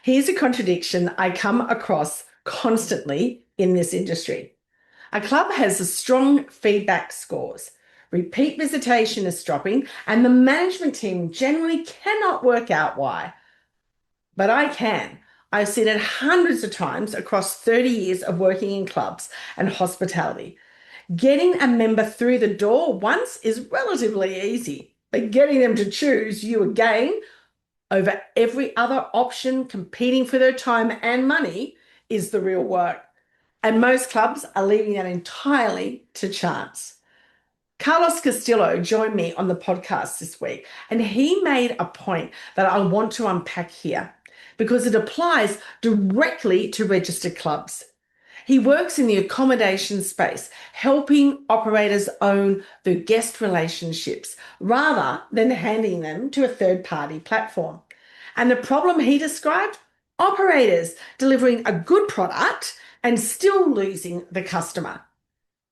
Here's a contradiction I come across constantly in this industry. A club has strong feedback scores. Repeat visitation is dropping, and the management team generally cannot work out why. But I can. I've seen it hundreds of times across 30 years of working in clubs and hospitality. Getting a member through the door once is relatively easy, but getting them to choose you again over every other option competing for their time and money is the real work. And most clubs are leaving that entirely to chance. Carlos Castillo joined me on the podcast this week, and he made a point that I want to unpack here because it applies directly to registered clubs. He works in the accommodation space, helping operators own the guest relationships rather than handing them to a third-party platform. And the problem he described? Operators delivering a good product and still losing the customer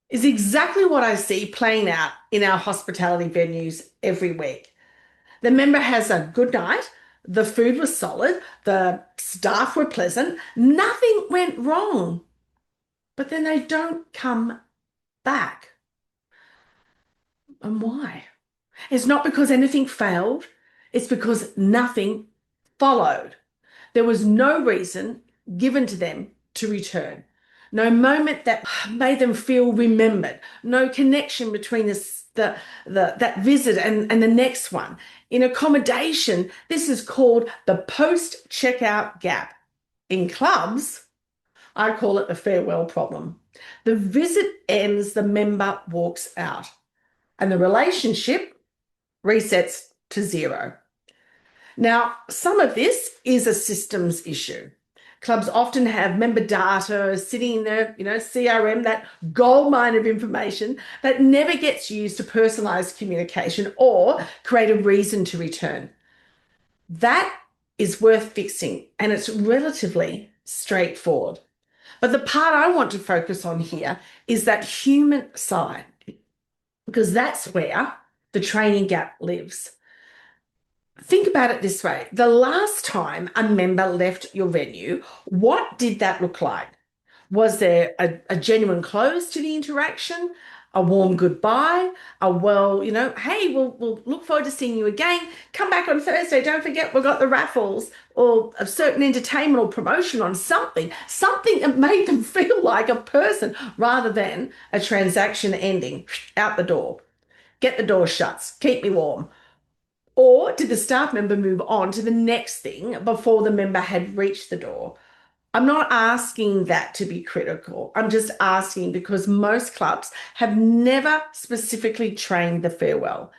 is exactly what I see playing out in our hospitality venues every week. The member has a good night, the food was solid, the staff were pleasant, nothing went wrong, but then they don't come back. And why? It's not because anything failed, it's because nothing followed. There was no reason given to them to return. No moment that made them feel remembered. No connection between that visit and the next one. In accommodation, this is called the post-checkout gap. In clubs, I call it the farewell problem. The visit ends, the member walks out, and the relationship resets to zero. Now, some of this is a systems issue. Clubs often have member data sitting in their, CRM, that gold mine of information that never gets used to personalize communication or create a reason to return. That is worth fixing, and it's relatively straightforward. But the part I want to focus on here is that human side, because that's where the training gap lives. Think about it this way. The last time a member left your venue, what did that look like? Was there a genuine close to the interaction, a warm goodbye, hey, we'll look forward to seeing you again. Come back on Thursday. Don't forget, we've got the raffles or a certain entertainment or promotion on something that made them feel like a person rather than a transaction ending out the door. Get the door shut. Keep me warm. Or did the staff member move on to the next thing before the member had reached the door? I'm not asking that to be critical. I'm just asking because most clubs have never specifically trained the farewell.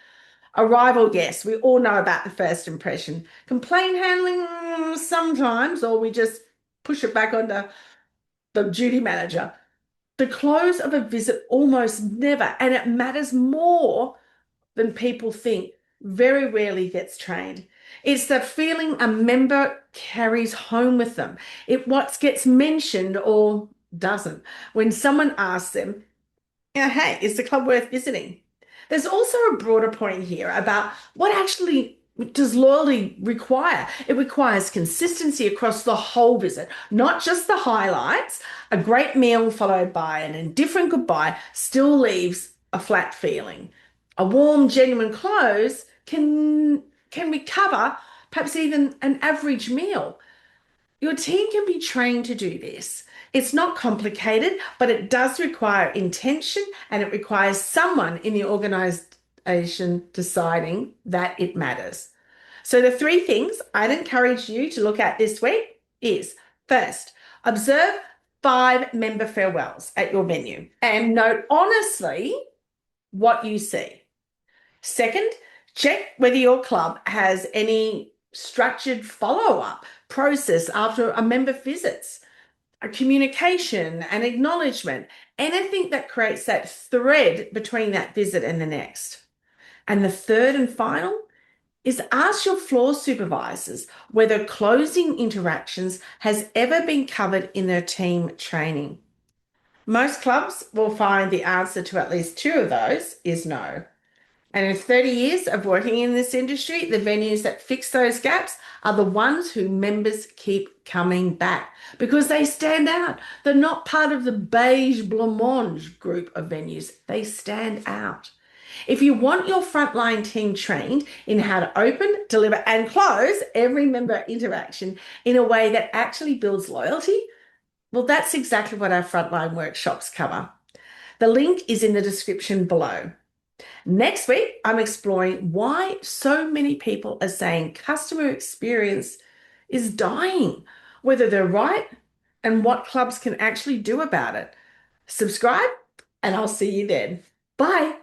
Arrival, yes, we all know about the first impression. Complaint handling, sometimes, or we just push it back onto the duty manager. The close of a visit almost never, and it matters more than people think, very rarely gets trained. It's the feeling a member carries home with them. It what gets mentioned or doesn't. When someone asks them, hey, is the club worth visiting? There's also a broader point here about what actually does loyalty require. It requires consistency across the whole visit, not just the highlights. A great meal followed by an indifferent goodbye still leaves a flat feeling. A warm, genuine close can recover perhaps even an average meal. Your team can be trained to do this. It's not complicated, but it does require intention and it requires someone in the organisation deciding that it matters. So the three things I'd encourage you to look at this week is, first, observe 5 member farewells at your venue and note honestly what you see. Second, check whether your club has any structured follow-up process after a member visits, a communication, an acknowledgement, anything that creates that thread between that visit and the next. And the third and final is ask your floor supervisors whether closing interactions has ever been covered in their team training. Most clubs will find the answer to at least 2 of those is no. And in 30 years of working in this industry, the venues that fix those gaps are the ones who members keep coming back because they stand out. They're not part of the beige blancmange group of venues. They stand out. If you want your frontline team trained in how to open, deliver, and close every member interaction in a way that actually builds loyalty, well, that's exactly what our frontline workshops cover. The link is in the description below. Next week, I'm exploring why so many people are saying customer experience is dying, whether they're right, and what clubs can actually do about it. Subscribe, and I'll see you then. Bye.